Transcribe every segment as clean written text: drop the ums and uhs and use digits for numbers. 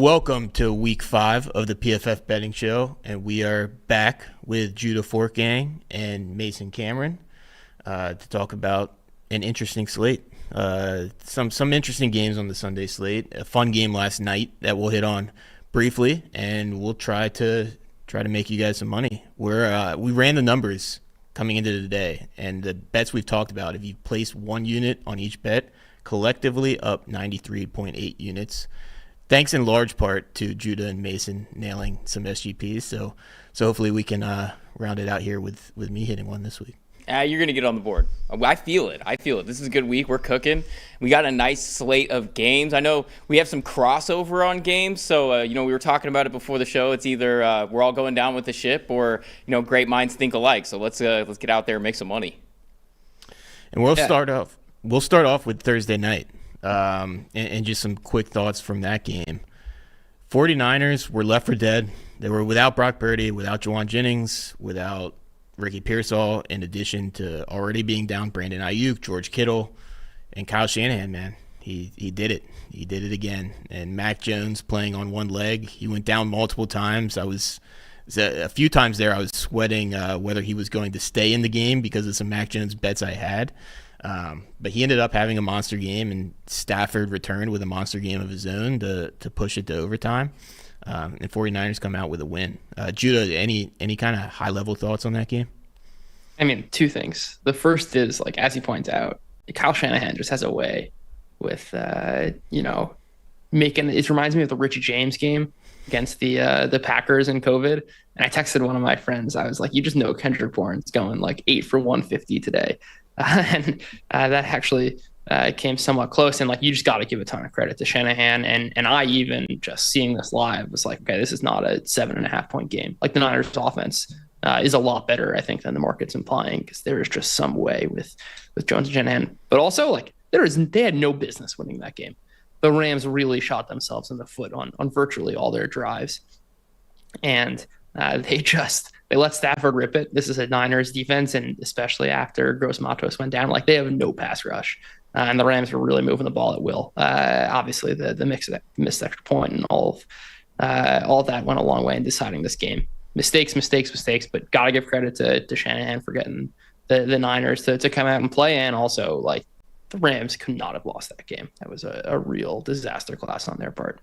Welcome to week 5 of the PFF betting show, and we are back with Judah Fortgang and Mason Cameron to talk about an interesting slate. Some interesting games on the Sunday slate. A fun game last night that we'll hit on briefly, and we'll try to make you guys some money. We ran the numbers coming into the day, and the bets we've talked about, if you place one unit on each bet, collectively up 93.8 units. Thanks in large part to Judah and Mason nailing some SGPs. So hopefully we can round it out here with me hitting one this week. You're going to get on the board. I feel it. This is a good week. We're cooking. We got a nice slate of games. I know we have some crossover on games. So, we were talking about it before the show. It's either we're all going down with the ship or, great minds think alike. So let's get out there and make some money. And we'll start off with Thursday night. And just some quick thoughts from that game. 49ers were left for dead. They were without Brock Purdy, without Juwan Jennings, without Ricky Pearsall, in addition to already being down Brandon Ayuk, George Kittle, and Kyle Shanahan, man. He did it. He did it again. And Mac Jones playing on one leg. He went down multiple times. A few times there I was sweating whether he was going to stay in the game because of some Mac Jones bets I had. But he ended up having a monster game, and Stafford returned with a monster game of his own to push it to overtime. And 49ers come out with a win. Judah, any kind of high-level thoughts on that game? I mean, two things. The first is, as he points out, Kyle Shanahan just has a way with, making – it reminds me of the Richie James game against the Packers in COVID. And I texted one of my friends. I was like, you just know Kendrick Bourne's going 8 for 150 today. And that actually came somewhat close. And you just got to give a ton of credit to Shanahan. And I even just seeing this live was like, okay, this is not a 7.5 point game. The Niners offense is a lot better, I think, than the market's implying, because there is just some way with Jones and Shanahan. But also they had no business winning that game. The Rams really shot themselves in the foot on virtually all their drives. And they let Stafford rip it. This is a Niners defense, and especially after Gross Matos went down, they have no pass rush. And the Rams were really moving the ball at will. Obviously, the missed extra point and all of that went a long way in deciding this game. Mistakes, but got to give credit to Shanahan for getting the Niners to come out and play. And also, the Rams could not have lost that game. That was a real disaster class on their part.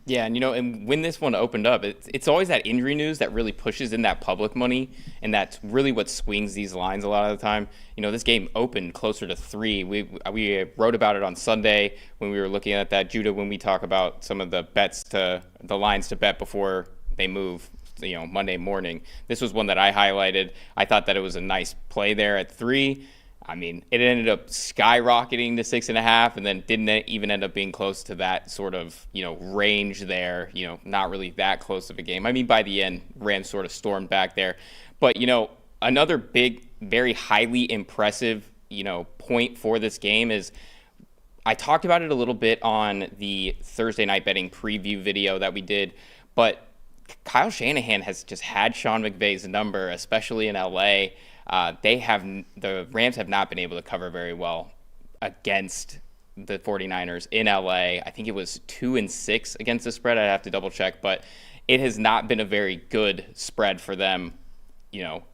Yeah, and when this one opened up, it's always that injury news that really pushes in that public money, and that's really what swings these lines a lot of the time. This game opened closer to 3. We wrote about it on Sunday when we were looking at that, Judah, when we talk about some of the lines to bet before they move, Monday morning. This was one that I highlighted. I thought that it was a nice play there at 3. I mean, it ended up skyrocketing to 6.5, and then didn't even end up being close to that sort of, range there, not really that close of a game. I mean, by the end, Rams sort of stormed back there. But, another big, very highly impressive, point for this game is I talked about it a little bit on the Thursday night betting preview video that we did, but Kyle Shanahan has just had Sean McVay's number, especially in LA. The Rams have not been able to cover very well against the 49ers in LA. I think it was 2-6 against the spread. I'd have to double check, but it has not been a very good spread for them,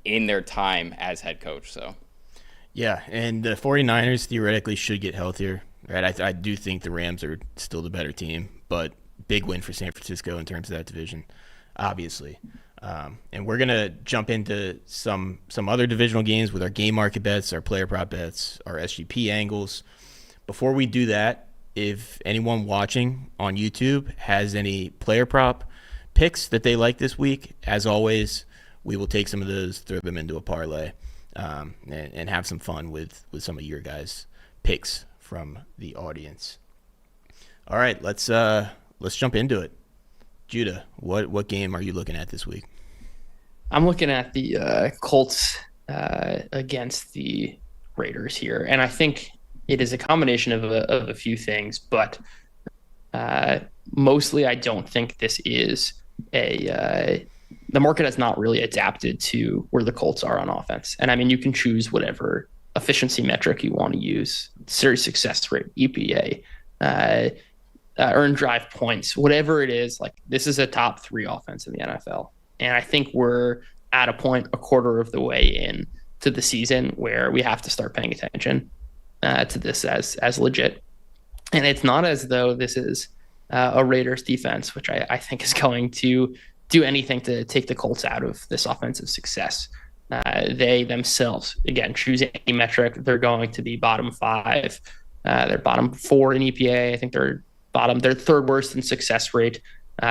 in their time as head coach. So, yeah. And the 49ers theoretically should get healthier, right? I do think the Rams are still the better team, but big win for San Francisco in terms of that division, obviously. And we're going to jump into some other divisional games with our game market bets, our player prop bets, our SGP angles. Before we do that, if anyone watching on YouTube has any player prop picks that they like this week, as always, we will take some of those, throw them into a parlay, and have some fun with some of your guys' picks from the audience. All right, let's jump into it. Judah, what game are you looking at this week? I'm looking at the Colts against the Raiders here, and I think it is a combination of a few things, but mostly I don't think this is the market has not really adapted to where the Colts are on offense. And I mean, you can choose whatever efficiency metric you want to use, series success rate, EPA, earn drive points, whatever it is. Like, this is a top 3 offense in the NFL. And I think we're at a point a quarter of the way in to the season where we have to start paying attention to this as legit. And it's not as though this is a Raiders defense, which I think is going to do anything to take the Colts out of this offensive success. They themselves, again, choose any metric, they're going to be bottom 5. They're bottom 4 in EPA. I think they're third worst in success rate.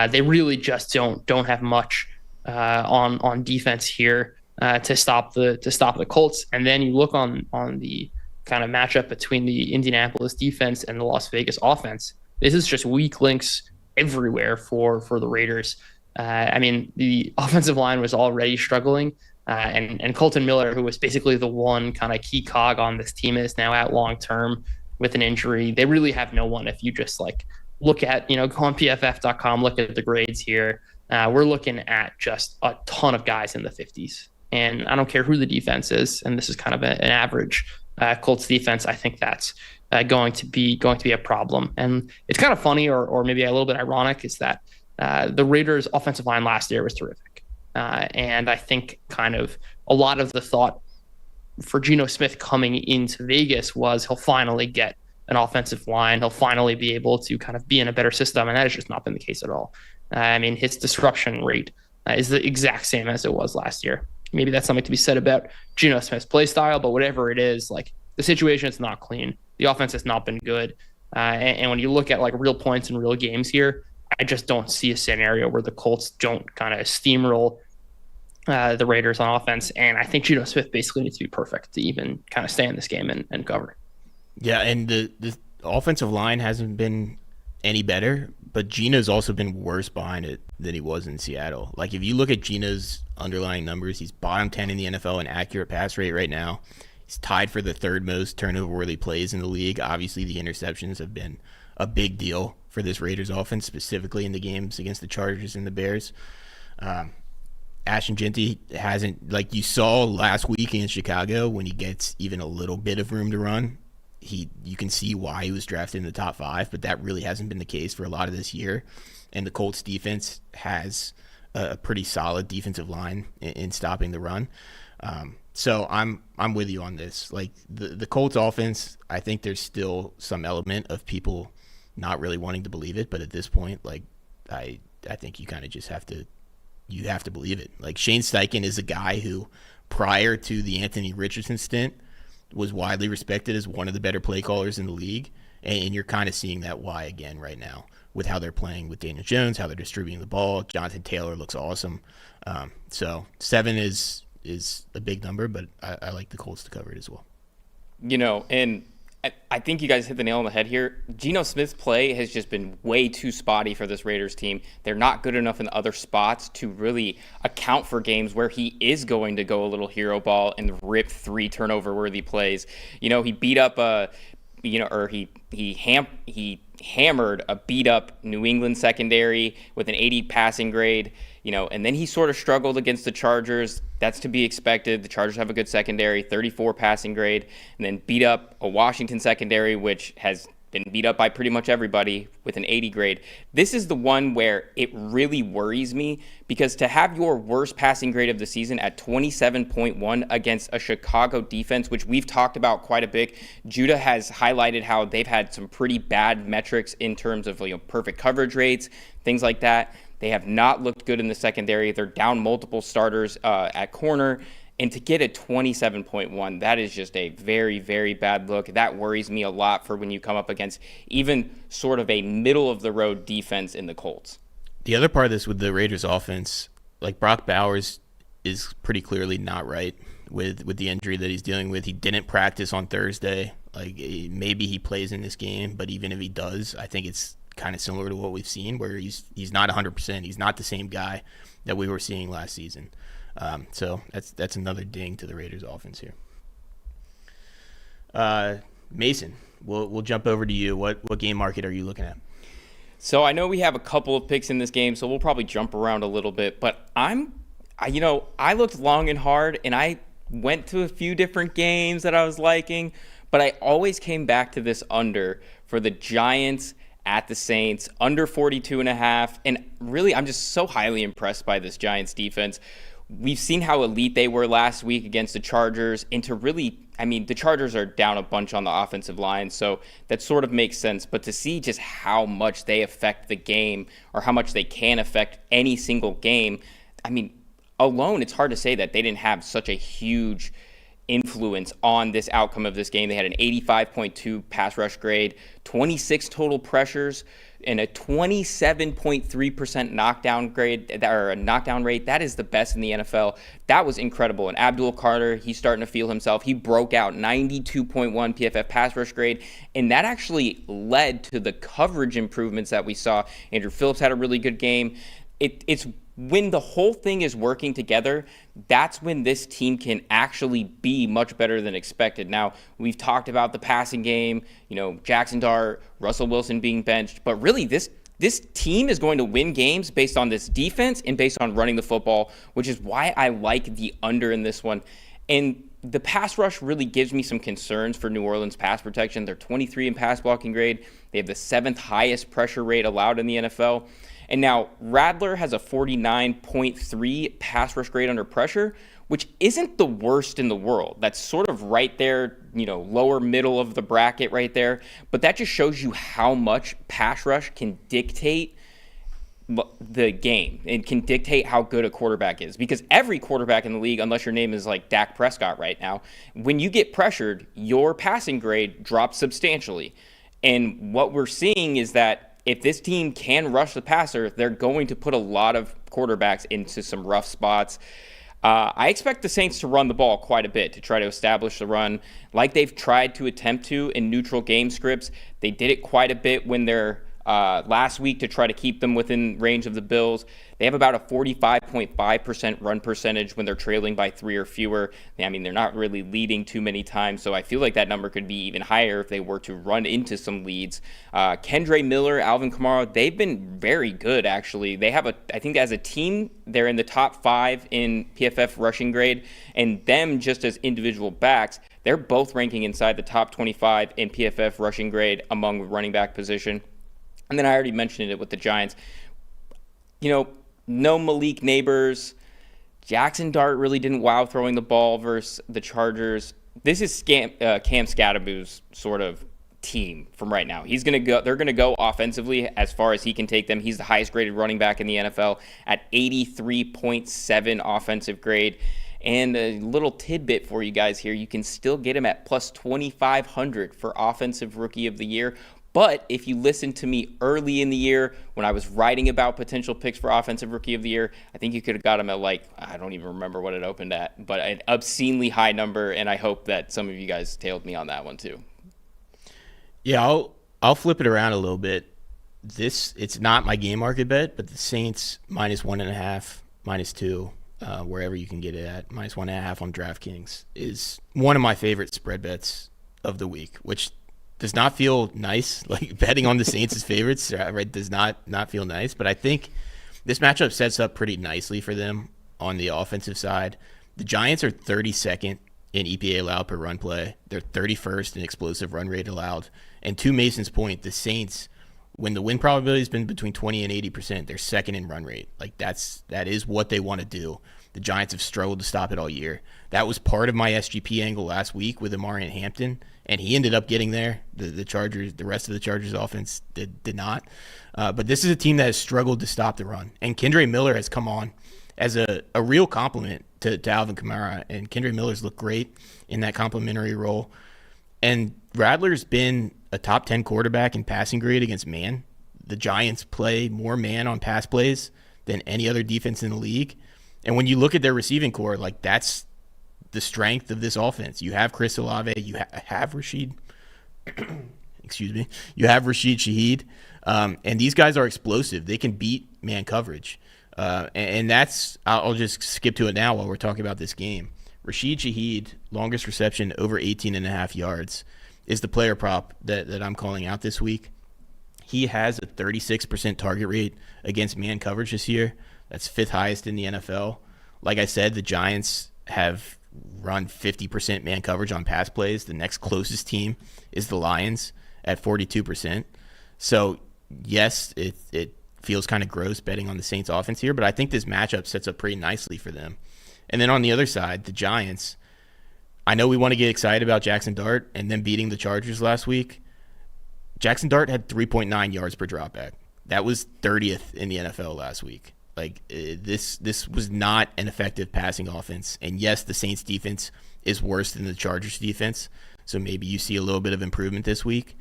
They really just don't have much on defense here to stop the Colts. And then you look on the kind of matchup between the Indianapolis defense and the Las Vegas offense. This is just weak links everywhere for the Raiders. I mean, the offensive line was already struggling, and Colton Miller, who was basically the one kind of key cog on this team, is now out long term with an injury. They really have no one. If you just like look at, go on PFF.com, look at the grades here. We're looking at just a ton of guys in the 50s, and I don't care who the defense is. And this is kind of an average Colts defense. I think that's going to be a problem. And it's kind of funny, or maybe a little bit ironic, is that the Raiders' offensive line last year was terrific. And I think kind of a lot of the thought for Geno Smith coming into Vegas was he'll finally get an offensive line. He'll finally be able to kind of be in a better system. And that has just not been the case at all. I mean, his disruption rate is the exact same as it was last year. Maybe that's something to be said about Geno Smith's play style, but whatever it is, like, the situation is not clean. The offense has not been good. And when you look at like real points in real games here, I just don't see a scenario where the Colts don't kind of steamroll the Raiders on offense. And I think Geno Smith basically needs to be perfect to even kind of stay in this game and cover. Yeah, and the offensive line hasn't been any better, but Geno's also been worse behind it than he was in Seattle. Like, if you look at Geno's underlying numbers, he's bottom 10 in the NFL in accurate pass rate right now. He's tied for the third most turnover-worthy plays in the league. Obviously, the interceptions have been a big deal for this Raiders offense, specifically in the games against the Chargers and the Bears. Ashton Jeanty hasn't, like you saw last week in Chicago, when he gets even a little bit of room to run, you can see why he was drafted in the top 5, but that really hasn't been the case for a lot of this year. And the Colts defense has a pretty solid defensive line in stopping the run. So I'm with you on this. Like, the Colts offense, I think there's still some element of people not really wanting to believe it, but at this point, like, I think you kind of just have to believe it. Like, Shane Steichen is a guy who, prior to the Anthony Richardson stint, was widely respected as one of the better play callers in the league, and you're kind of seeing that why again right now with how they're playing with Daniel Jones, how they're distributing the ball. Jonathan Taylor looks awesome. So 7 is a big number, but I like the Colts to cover it as well. And I think you guys hit the nail on the head here. Geno Smith's play has just been way too spotty for this Raiders team. They're not good enough in other spots to really account for games where he is going to go a little hero ball and rip 3 turnover-worthy plays. He beat up he hammered a beat-up New England secondary with an 80 passing grade. And then he sort of struggled against the Chargers. That's to be expected. The Chargers have a good secondary, 34 passing grade, and then beat up a Washington secondary, which has been beat up by pretty much everybody, with an 80 grade. This is the one where it really worries me, because to have your worst passing grade of the season at 27.1 against a Chicago defense, which we've talked about quite a bit. Judah has highlighted how they've had some pretty bad metrics in terms of perfect coverage rates, things like that. They have not looked good in the secondary. They're down multiple starters at corner. And to get a 27.1, that is just a very, very bad look. That worries me a lot for when you come up against even sort of a middle-of-the-road defense in the Colts. The other part of this with the Raiders offense, like, Brock Bowers is pretty clearly not right with the injury that he's dealing with. He didn't practice on Thursday. Like, maybe he plays in this game, but even if he does, I think it's kind of similar to what we've seen, where he's not 100%. He's not the same guy that we were seeing last season. So that's another ding to the Raiders offense here. Mason, we'll jump over to you. What game market are you looking at? So I know we have a couple of picks in this game, so we'll probably jump around a little bit, but I looked long and hard, and I went to a few different games that I was liking, but I always came back to this under for the Giants at the Saints, under 42.5. And really, I'm just so highly impressed by this Giants defense. We've seen how elite they were last week against the Chargers, and to really, I mean, the Chargers are down a bunch on the offensive line, so that sort of makes sense. But to see just how much they affect the game, or how much they can affect any single game, I mean, alone, it's hard to say that they didn't have such a huge influence on this outcome of this game. They had an 85.2 pass rush grade, 26 total pressures, and a 27.3% knockdown grade, or a knockdown rate. That is the best in the NFL. That was incredible. And Abdul Carter, he's starting to feel himself. He broke out 92.1 PFF pass rush grade, and that actually led to the coverage improvements that we saw. Andrew Phillips had a really good game. It's when the whole thing is working together, that's when this team can actually be much better than expected. Now, we've talked about the passing game, Jackson Dart, Russell Wilson being benched, but really this team is going to win games based on this defense and based on running the football, which is why I like the under in this one. And the pass rush really gives me some concerns for New Orleans pass protection. They're 23 in pass blocking grade. They have the 7th highest pressure rate allowed in the NFL. And now Rattler has a 49.3 pass rush grade under pressure, which isn't the worst in the world. That's sort of right there, lower middle of the bracket right there. But that just shows you how much pass rush can dictate the game and can dictate how good a quarterback is. Because every quarterback in the league, unless your name is like Dak Prescott right now, when you get pressured, your passing grade drops substantially. And what we're seeing is that if this team can rush the passer, they're going to put a lot of quarterbacks into some rough spots. I expect the Saints to run the ball quite a bit to try to establish the run like they've tried to attempt to in neutral game scripts. They did it quite a bit when they're last week to try to keep them within range of the Bills. They have about a 45.5% run percentage when they're trailing by 3 or fewer. I mean, they're not really leading too many times, so I feel like that number could be even higher if they were to run into some leads. Kendre Miller, Alvin Kamara, they've been very good, actually. They have I think as a team, they're in the top 5 in PFF rushing grade, and them just as individual backs, they're both ranking inside the top 25 in PFF rushing grade among running back position. And then I already mentioned it with the Giants. No Malik Neighbors. Jackson Dart really didn't wow throwing the ball versus the Chargers. This is Cam Scadaboo's sort of team from right now. They're gonna go offensively as far as he can take them. He's the highest graded running back in the NFL at 83.7 offensive grade. And a little tidbit for you guys here, you can still get him at plus 2,500 for Offensive Rookie of the Year. But if you listened to me early in the year when I was writing about potential picks for Offensive Rookie of the Year, I think you could have got him at I don't even remember what it opened at, but an obscenely high number, and I hope that some of you guys tailed me on that one too. Yeah, I'll flip it around a little bit. It's not my game market bet, but the Saints -1.5, -2, wherever you can get it at, -1.5 on DraftKings is one of my favorite spread bets of the week, which does not feel nice. Like betting on the Saints as favorites, right, does not feel nice. But I think this matchup sets up pretty nicely for them on the offensive side. The Giants are 32nd in EPA allowed per run play. They're 31st in explosive run rate allowed. And to Mason's point, the Saints, when the win probability has been between 20 and 80%, they're second in run rate. Like that is what they want to do. The Giants have struggled to stop it all year. That was part of my SGP angle last week with Amari and Hampton, and he ended up getting there. The Chargers, the rest of the Chargers offense did not. But this is a team that has struggled to stop the run. And Kendre Miller has come on as a real compliment to Alvin Kamara. And Kendre Miller's looked great in that complimentary role. And Rattler's been a top 10 quarterback in passing grade against man. The Giants play more man on pass plays than any other defense in the league. And when you look at their receiving core, that's the strength of this offense. You have Chris Olave, you have Rashid, you have Rashid Shaheed, and these guys are explosive. They can beat man coverage, and that's. I'll just skip to it now while we're talking about this game. Rashid Shaheed, longest reception over 18.5 yards, is the player prop that I'm calling out this week. He has a 36% target rate against man coverage this year. That's 5th highest in the NFL. Like I said, the Giants have run 50% man coverage on pass plays. The next closest team is the Lions at 42%. So yes, it feels kind of gross betting on the Saints offense here, but I think this matchup sets up pretty nicely for them. And then on the other side, the Giants, I know we want to get excited about Jackson Dart and them beating the Chargers last week. Jackson Dart had 3.9 yards per dropback. That was 30th in the NFL last week. Like, this was not an effective passing offense. And yes, the Saints defense is worse than the Chargers defense, so maybe you see a little bit of improvement this week.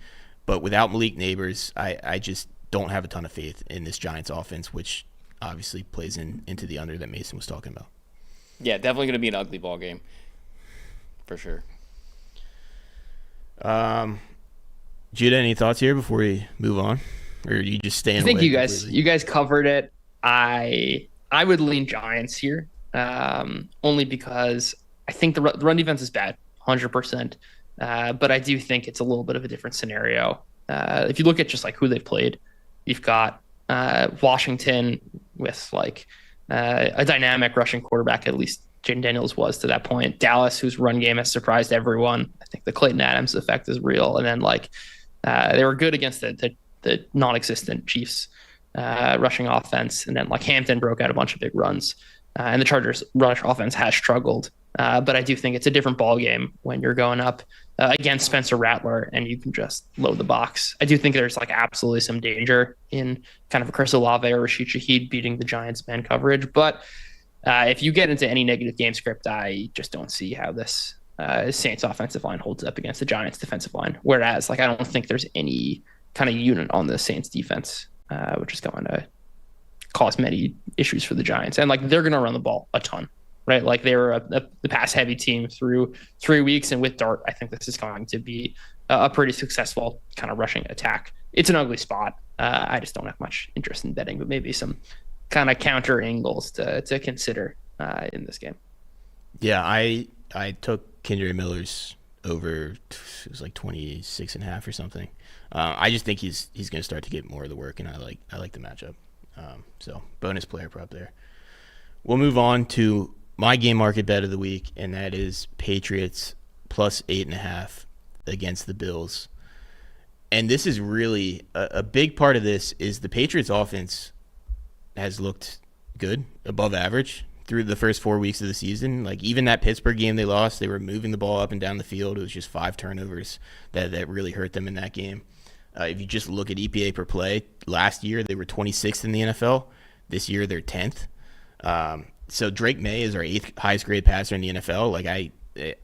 But without Malik Neighbors, I just don't have a ton of faith in this Giants offense, which obviously plays into the under that Mason was talking about. Yeah, definitely going to be an ugly ball game for sure. Judah, any thoughts here before we move on, or are you just staying? I think away you guys covered it. I would lean Giants here, only because I think the run defense is bad, 100%. But I do think it's a little bit of a different scenario. If you look at just like who they've played, you've got Washington with like a dynamic rushing quarterback, at least Jaden Daniels was to that point. Dallas, whose run game has surprised everyone. I think the Clayton Adams effect is real. And then like they were good against the non-existent Chiefs rushing offense. And then like Hampton broke out a bunch of big runs. And the Chargers rush offense has struggled. But I do think it's a different ball game when you're going up against Spencer Rattler and you can just load the box. I do think there's like absolutely some danger in kind of a Chris Olave or Rashid Shaheed beating the Giants man coverage. But if you get into any negative game script, I just don't see how this Saints offensive line holds up against the Giants defensive line. Whereas like I don't think there's any kind of unit on the Saints defense, which is going to cause many issues for the Giants. And like they're going to run the ball a ton. Right, like they were the pass-heavy team through 3 weeks, and with Dart, I think this is going to be a pretty successful kind of rushing attack. It's an ugly spot. I just don't have much interest in betting, but maybe some kind of counter angles to consider in this game. Yeah, I took Kendra Miller's over. It was like 26.5 or something. I just think he's going to start to get more of the work, and I like the matchup. So bonus player prop there. We'll move on to my game market bet of the week, and that is Patriots plus 8.5 against the Bills. And this is really a big part of this is the Patriots offense has looked good, above average through the first 4 weeks of the season. Like even that Pittsburgh game they lost, they were moving the ball up and down the field. It was just 5 turnovers that really hurt them in that game. If you just look at EPA per play, last year they were 26th in the NFL. This year they're 10th. So Drake May is our 8th highest grade passer in the NFL. Like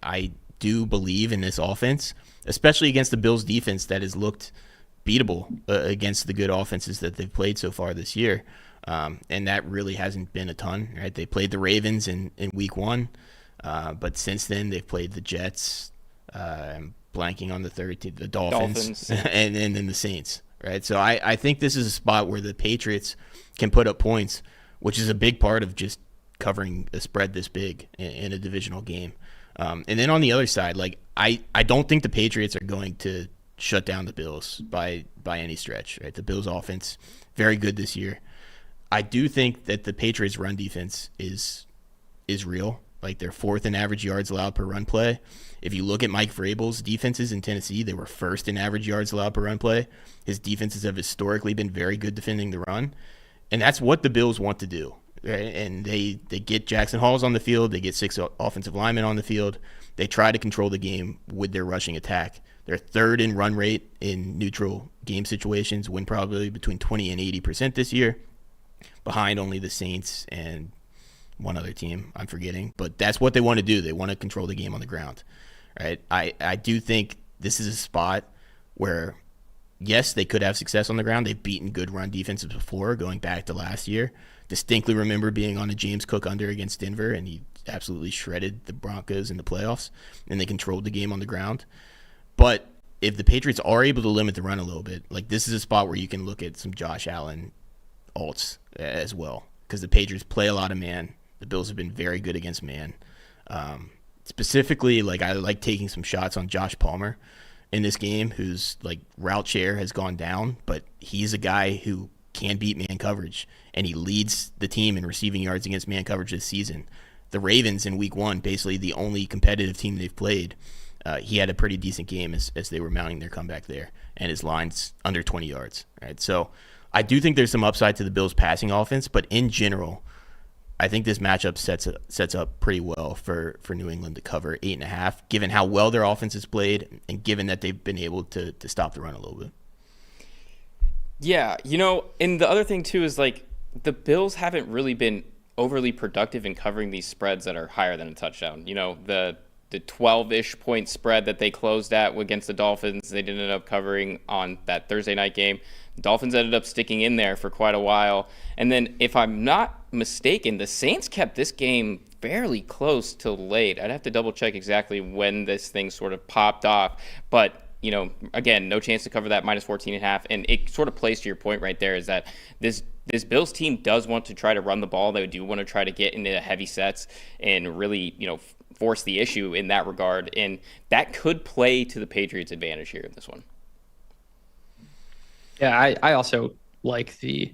I do believe in this offense, especially against the Bills defense that has looked beatable against the good offenses that they've played so far this year. And that really hasn't been a ton, right? They played the Ravens in week 1. But since then they've played the Jets, blanking on the third team, the Dolphins. and then the Saints, right? So I think this is a spot where the Patriots can put up points, which is a big part of just covering a spread this big in a divisional game. And then on the other side, like I don't think the Patriots are going to shut down the Bills by any stretch, right? The Bills offense, very good this year. I do think that the Patriots run defense is real. Like they're 4th in average yards allowed per run play. If you look at Mike Vrabel's defenses in Tennessee, they were 1st in average yards allowed per run play. His defenses have historically been very good defending the run. And that's what the Bills want to do. Right? And they get Jackson Halls on the field. They get 6 offensive linemen on the field. They try to control the game with their rushing attack. They're 3rd in run rate in neutral game situations, win probably between 20 and 80% this year, behind only the Saints and one other team I'm forgetting. But that's what they want to do. They want to control the game on the ground. Right? I do think this is a spot where, yes, they could have success on the ground. They've beaten good run defenses before, going back to last year. Distinctly remember being on a James Cook under against Denver, and he absolutely shredded the Broncos in the playoffs, and they controlled the game on the ground. But if the Patriots are able to limit the run a little bit, like this is a spot where you can look at some Josh Allen alts as well, because the Patriots play a lot of man. The Bills have been very good against man. Specifically, like I like taking some shots on Josh Palmer in this game, whose like route share has gone down, but he's a guy who can beat man coverage, and he leads the team in receiving yards against man coverage this season. The Ravens in week 1, basically the only competitive team they've played, he had a pretty decent game as they were mounting their comeback there, and his line's under 20 yards. Right, so I do think there's some upside to the Bills' passing offense, but in general, I think this matchup sets up pretty well for New England to cover 8.5, given how well their offense has played and given that they've been able to stop the run a little bit. Yeah, and the other thing too is like the Bills haven't really been overly productive in covering these spreads that are higher than a touchdown. The 12-ish point spread that they closed at against the Dolphins, they didn't end up covering on that Thursday night game. The Dolphins ended up sticking in there for quite a while. And then if I'm not mistaken, the Saints kept this game fairly close till late. I'd have to double check exactly when this thing sort of popped off. But again, no chance to cover that minus 14.5. And it sort of plays to your point right there is that this Bills team does want to try to run the ball. They do want to try to get into heavy sets and really, force the issue in that regard. And that could play to the Patriots' advantage here in this one. Yeah, I also like the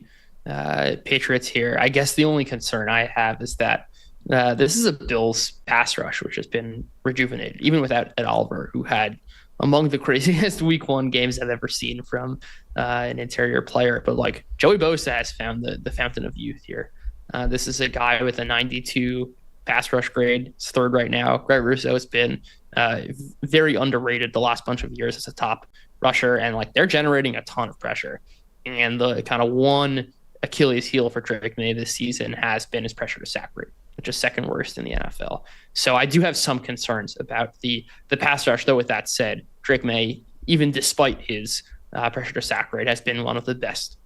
Patriots here. I guess the only concern I have is that this is a Bills pass rush, which has been rejuvenated, even without Ed Oliver, who had among the craziest week 1 games I've ever seen from an interior player. But like Joey Bosa has found the fountain of youth here. This is a guy with a 92 pass rush grade. It's 3rd right now. Greg Russo has been very underrated the last bunch of years as a top rusher, and like they're generating a ton of pressure. And the kind of one Achilles heel for Drake May this season has been his pressure to sack rate, which is 2nd worst in the NFL. So I do have some concerns about the pass rush, though. With that said, Drake May, even despite his pressure to sack rate, has been one of the best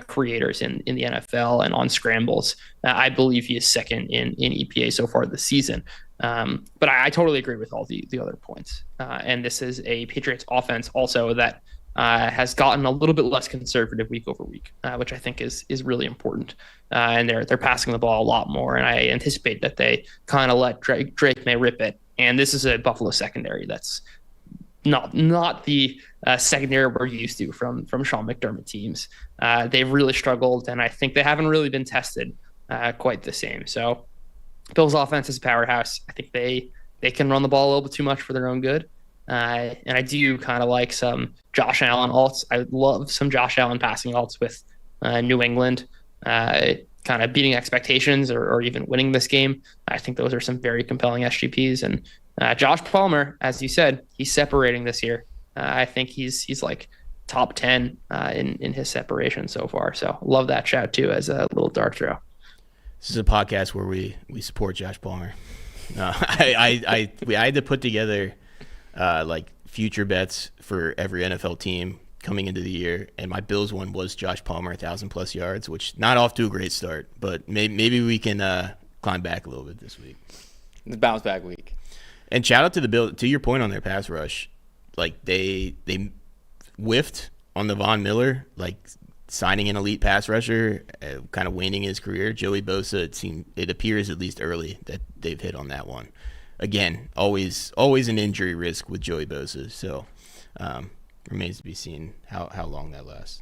creators in the NFL and on scrambles. I believe he is 2nd in EPA so far this season. But I totally agree with all the other points. And this is a Patriots offense also that has gotten a little bit less conservative week over week, which I think is really important. And they're passing the ball a lot more. And I anticipate that they kind of let Drake May rip it. And this is a Buffalo secondary that's not the secondary we're used to from Sean McDermott teams. They've really struggled, and I think they haven't really been tested quite the same. So Bills offense is a powerhouse. I think they can run the ball a little bit too much for their own good. And I do kind of like some Josh Allen alts. I love some Josh Allen passing alts with New England kind of beating expectations or even winning this game. I think those are some very compelling SGPs. And Josh Palmer, as you said, he's separating this year. I think he's like top 10 in his separation so far. So love that shout too as a little dart throw. This is a podcast where we support Josh Palmer. I had to put together like future bets for every NFL team coming into the year, and my Bills one was Josh Palmer 1,000+ yards, which not off to a great start, but maybe we can climb back a little bit this week. It's a bounce back week. And shout out to the Bills. To your point on their pass rush, like they whiffed on the Von Miller, like signing an elite pass rusher, kind of waning his career. Joey Bosa, it appears at least early that they've hit on that one. Again, always an injury risk with Joey Bosa, so remains to be seen how long that lasts.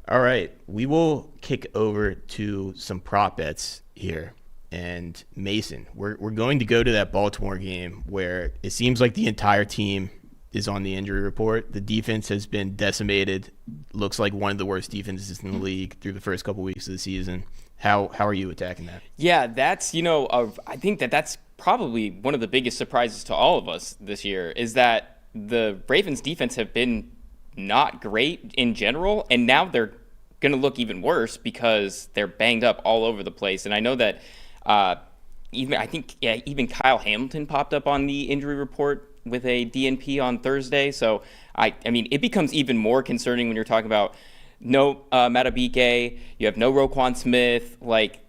All right, we will kick over to some prop bets here. And Mason, we're going to go to that Baltimore game where it seems like the entire team is on the injury report. The defense has been decimated. Looks like one of the worst defenses in the league through the first couple weeks of the season. How are you attacking that? Yeah, that's, I think that's probably one of the biggest surprises to all of us this year is that the Ravens defense have been not great in general, and now they're going to look even worse because they're banged up all over the place. And I know that even Kyle Hamilton popped up on the injury report with a DNP on Thursday. So I mean, it becomes even more concerning when you're talking about no Matabike, you have no Roquan Smith. Like,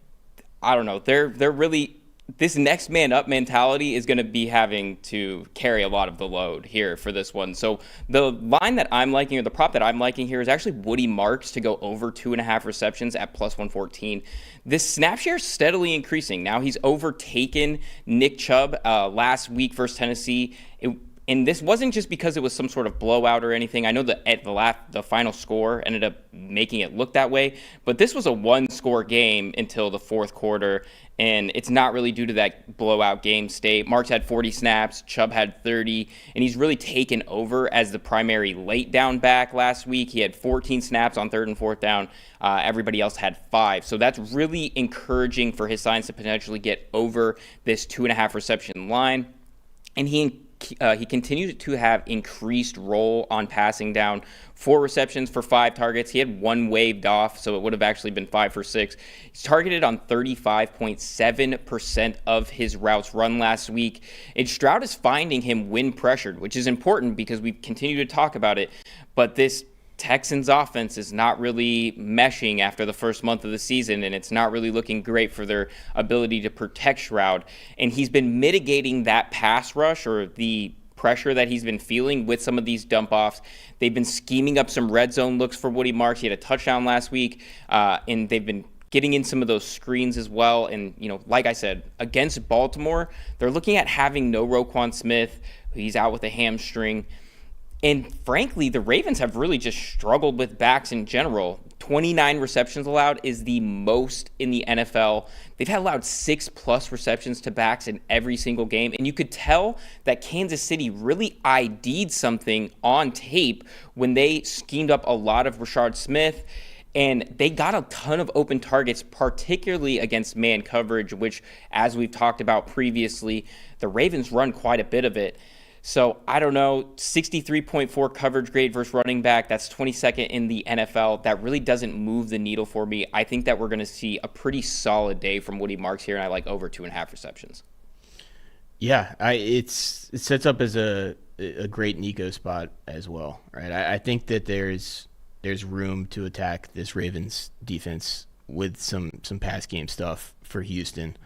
I don't know, they're really, this next man up mentality is going to be having to carry a lot of the load here for this one. So the line that I'm liking, or the prop that I'm liking here, is actually Woody Marks to go over 2.5 receptions at plus 114. This snap share is steadily increasing. Now he's overtaken Nick Chubb last week versus Tennessee. And this wasn't just because it was some sort of blowout or anything. I know that at the final score ended up making it look that way, but this was a one-score game until the fourth quarter, and it's not really due to that blowout game state. Marks had 40 snaps, Chubb had 30, and he's really taken over as the primary late down back last week. He had 14 snaps on third and fourth down. Everybody else had 5. So that's really encouraging for his signs to potentially get over this 2.5 reception line. And he continued to have increased role on passing down, 4 receptions for 5 targets. He had 1 waved off, so it would have actually been 5 for 6. He's targeted on 35.7% of his routes run last week. And Stroud is finding him when pressured, which is important because we continue to talk about it. But this Texans offense is not really meshing after the first month of the season, and it's not really looking great for their ability to protect Stroud. And he's been mitigating that pass rush or the pressure that he's been feeling with some of these dump offs. They've been scheming up some red zone looks for Woody Marks. He had a touchdown last week, and they've been getting in some of those screens as well. And, like I said, against Baltimore, they're looking at having no Roquan Smith. He's out with a hamstring. And frankly, the Ravens have really just struggled with backs in general. 29 receptions allowed is the most in the NFL. They've had allowed 6+ receptions to backs in every single game. And you could tell that Kansas City really ID'd something on tape when they schemed up a lot of Rashard Smith. And they got a ton of open targets, particularly against man coverage, which, as we've talked about previously, the Ravens run quite a bit of it. So I don't know, 63.4 coverage grade versus running back. That's 22nd in the NFL. That really doesn't move the needle for me. I think that we're going to see a pretty solid day from Woody Marks here, and I like over 2.5 receptions. Yeah, it sets up as a great Nico spot as well, right? I think that there's room to attack this Ravens defense with some pass game stuff for Houston.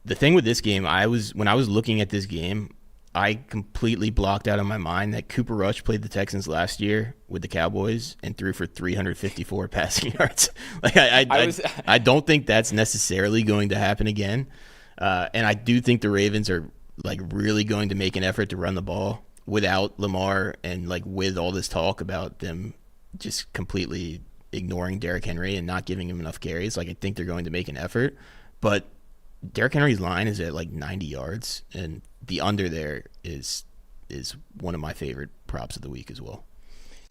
The thing with this game, when I was looking at this game, I completely blocked out of my mind that Cooper Rush played the Texans last year with the Cowboys and threw for 354 passing yards. I don't think that's necessarily going to happen again. And I do think the Ravens are really going to make an effort to run the ball without Lamar and with all this talk about them just completely ignoring Derrick Henry and not giving him enough carries. I think they're going to make an effort, but Derrick Henry's line is at 90 yards, and the under there is one of my favorite props of the week as well.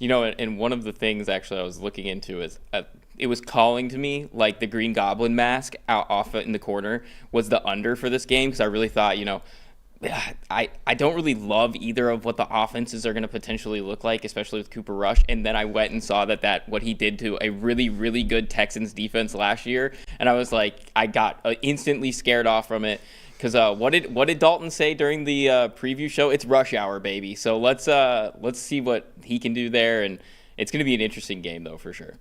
And one of the things actually I was looking into is it was calling to me like the Green Goblin mask out off in the corner was the under for this game, because I really thought, I don't really love either of what the offenses are going to potentially look like, especially with Cooper Rush. And then I went and saw that what he did to a really, really good Texans defense last year. And I was I got instantly scared off from it. Because what did Dalton say during the preview show? It's rush hour, baby. So let's see what he can do there. And it's going to be an interesting game, though, for sure.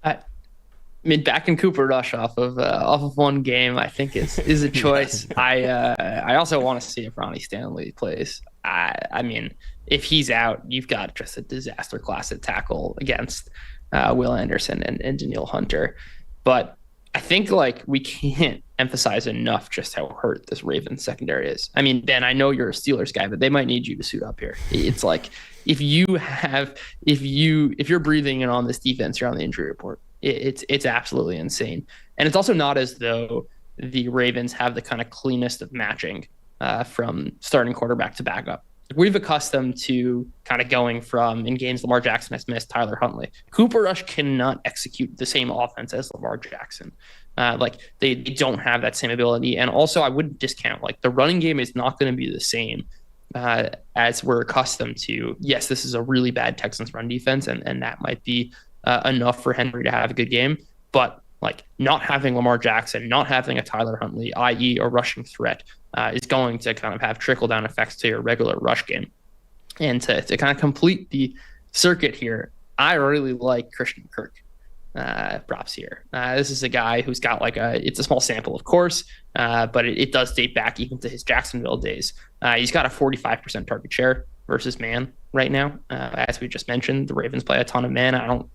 Back in Cooper Rush off of one game, I think is a choice. I also want to see if Ronnie Stanley plays. I mean, if he's out, you've got just a disaster class at tackle against Will Anderson and Danielle Hunter. But I think we can't emphasize enough just how hurt this Ravens secondary is. I mean, Ben, I know you're a Steelers guy, but they might need you to suit up here. It's if you're breathing in on this defense, you're on the injury report. It's absolutely insane. And it's also not as though the Ravens have the kind of cleanest of matching from starting quarterback to backup. We've accustomed to kind of going from, in games Lamar Jackson has missed, Tyler Huntley. Cooper Rush cannot execute the same offense as Lamar Jackson. They don't have that same ability. And also I wouldn't discount, the running game is not going to be the same as we're accustomed to. Yes, this is a really bad Texans run defense, and that might be enough for Henry to have a good game. But not having Lamar Jackson, not having a Tyler Huntley, i.e. a rushing threat, is going to kind of have trickle-down effects to your regular rush game. And to kind of complete the circuit here, I really like Christian Kirk props here. This is a guy who's got it's a small sample, of course, but it does date back even to his Jacksonville days. He's got a 45% target share versus man right now. As we just mentioned, the Ravens play a ton of man.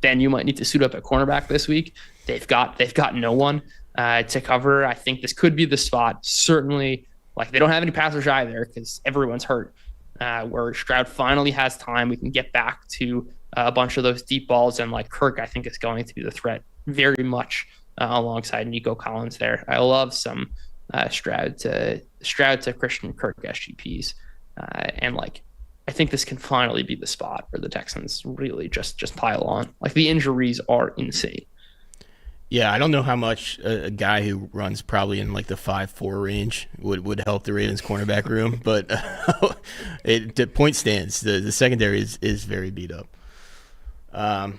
Ben, you might need to suit up at cornerback this week. They've got no one to cover. I think this could be the spot. Certainly Like, they don't have any pass rush either because everyone's hurt. Where Stroud finally has time, we can get back to a bunch of those deep balls, and like Kirk, I think, is going to be the threat very much alongside Nico Collins there. I love some Stroud to Christian Kirk SGPs, and like I think this can finally be the spot where the Texans really just pile on. Like, the injuries are insane. Yeah, I don't know how much a guy who runs probably in like the 5'4" range would help the Ravens cornerback room, but the point stands. The secondary is very beat up. All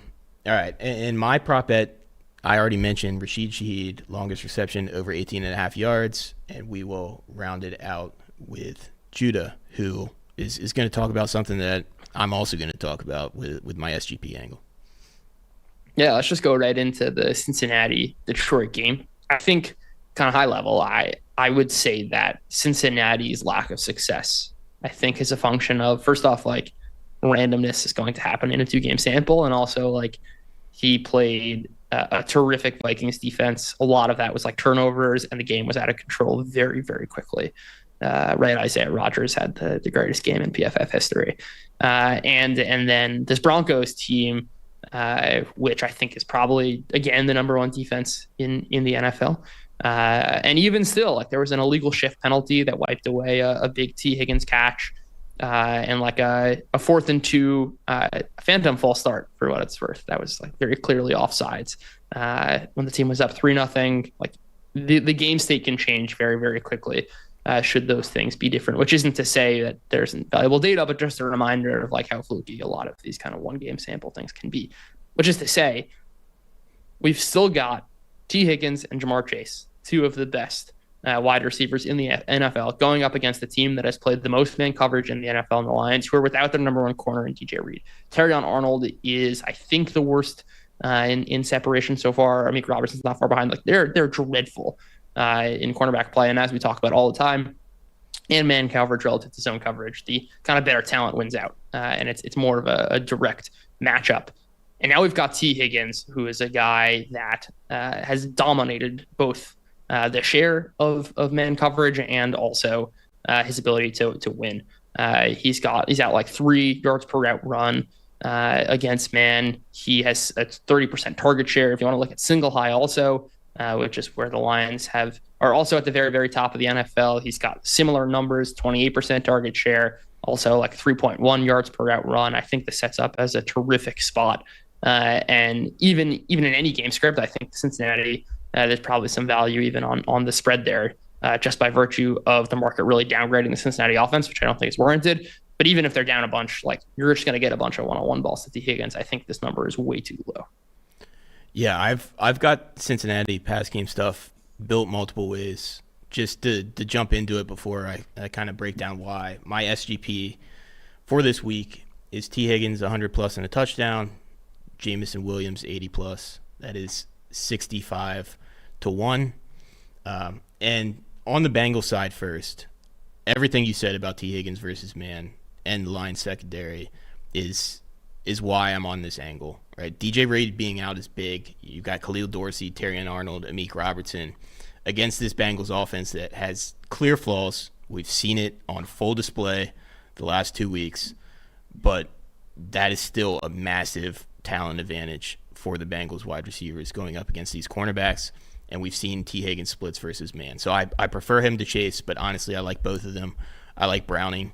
right, and my prop bet, I already mentioned Rashid Shaheed, longest reception over 18.5 yards, and we will round it out with Judah, who is going to talk about something that I'm also going to talk about with my SGP angle. Yeah, let's just go right into the Cincinnati-Detroit game. I think, kind of high level, I would say that Cincinnati's lack of success, I think, is a function of, first off, like, randomness is going to happen in a 2-game sample, and also, like, he played a terrific Vikings defense. A lot of that was, like, turnovers, and the game was out of control very, very quickly. Right, Isaiah Rodgers had the greatest game in PFF history. And then this Broncos team, which I think is probably, again, the number one defense in the NFL. And even still, like, there was an illegal shift penalty that wiped away a big T. Higgins catch, and like a 4th and 2 phantom false start, for what it's worth. That was like very clearly offsides when the team was up 3-0. Like, the game state can change very, very quickly. Should those things be different, which isn't to say that there's invaluable data, but just a reminder of like how fluky a lot of these kind of 1-game sample things can be, which is to say we've still got T. Higgins and Jamar Chase, 2 of the best wide receivers in the NFL, going up against the team that has played the most man coverage in the NFL, and the Lions, who are without their number 1 corner in DJ Reed. Terrion Arnold is, I think, the worst in separation so far. Amik Robertson's not far behind. Like, they're dreadful in cornerback play, and as we talk about all the time, and man coverage relative to zone coverage, the kind of better talent wins out, and it's more of a direct matchup. And now we've got T. Higgins, who is a guy that has dominated both the share of man coverage and also his ability to win. He's at like 3 yards per route run against man. He has a 30% target share. If you want to look at single high also, which is where the Lions are also at the very, very top of the NFL. He's got similar numbers, 28% target share, also like 3.1 yards per route run. I think this sets up as a terrific spot. And even in any game script, I think Cincinnati, there's probably some value even on the spread there, just by virtue of the market really downgrading the Cincinnati offense, which I don't think is warranted. But even if they're down a bunch, like, you're just going to get a bunch of one-on-one balls to T. Higgins. I think this number is way too low. Yeah, I've got Cincinnati pass game stuff built multiple ways. Just to jump into it before I kind of break down why. My SGP for this week is T. Higgins 100+ and a touchdown, Jamison Williams 80+. That is 65-1. And on the Bengals side first, everything you said about T. Higgins versus man and the Lions secondary is why I'm on this angle, right? DJ Reed being out is big. You got Khalil Dorsey, Terrion Arnold, Amik Robertson against this Bengals offense that has clear flaws. We've seen it on full display the last 2 weeks, but that is still a massive talent advantage for the Bengals wide receivers going up against these cornerbacks, and we've seen T. Higgins splits versus man. So I prefer him to Chase, but honestly, I like both of them. I like Browning.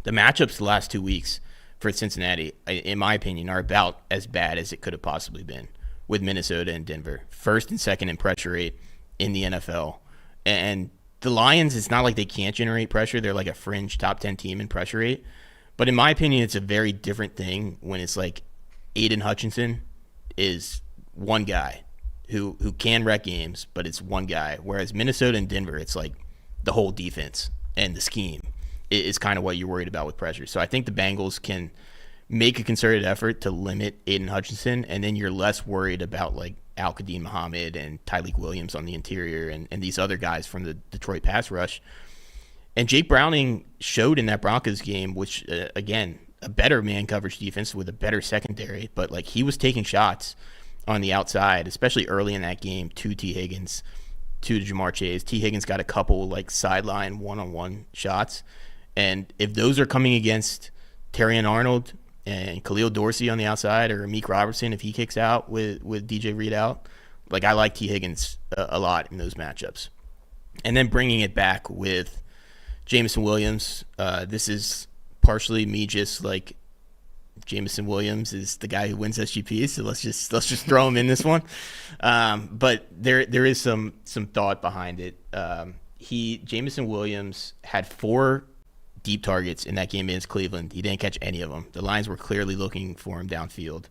The matchups the last 2 weeks for Cincinnati, in my opinion, are about as bad as it could have possibly been with Minnesota and Denver. First and second in pressure rate in the NFL. And the Lions, it's not like they can't generate pressure. They're like a fringe top 10 team in pressure rate. But in my opinion, it's a very different thing when it's like Aiden Hutchinson is one guy who can wreck games, but it's one guy. Whereas Minnesota and Denver, it's like the whole defense and the scheme is kind of what you're worried about with pressure. So I think the Bengals can make a concerted effort to limit Aiden Hutchinson, and then you're less worried about like Al-Qadim Muhammad and Tyleek Williams on the interior and these other guys from the Detroit pass rush. And Jake Browning showed in that Broncos game, which, again, a better man coverage defense with a better secondary, but like he was taking shots on the outside, especially early in that game, to T. Higgins. to Jamar Chase. T. Higgins got a couple like sideline one-on-one shots. And if those are coming against Terrion Arnold and Khalil Dorsey on the outside, or Meek Robertson if he kicks out with DJ Reed out, like I like T. Higgins a lot in those matchups. And then bringing it back with Jameson Williams, this is partially me just like Jameson Williams is the guy who wins SGP, so let's just throw him in this one. But there is some thought behind it. Jameson Williams had 4 deep targets in that game against Cleveland. He didn't catch any of them. The Lions were clearly looking for him downfield.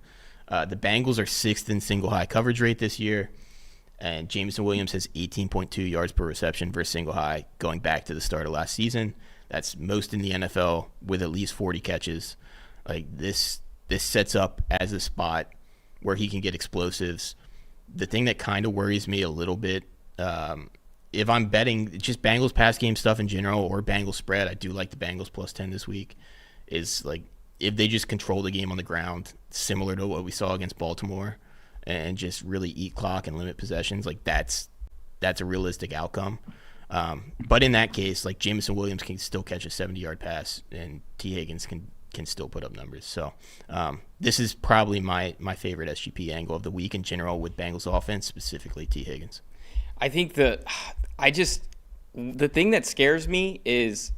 The Bengals are 6th in single high coverage rate this year, and Jameson Williams has 18.2 yards per reception versus single high going back to the start of last season. That's most in the NFL with at least 40 catches. Like this sets up as a spot where he can get explosives. The thing that kind of worries me a little bit, if I'm betting just Bengals pass game stuff in general or Bengals spread, I do like the Bengals plus 10 this week, is like if they just control the game on the ground, similar to what we saw against Baltimore, and just really eat clock and limit possessions, like that's a realistic outcome. But in that case, like Jameson Williams can still catch a 70-yard pass, and T. Higgins can still put up numbers. So this is probably my favorite SGP angle of the week in general with Bengals offense, specifically T. Higgins. I think the thing that scares me is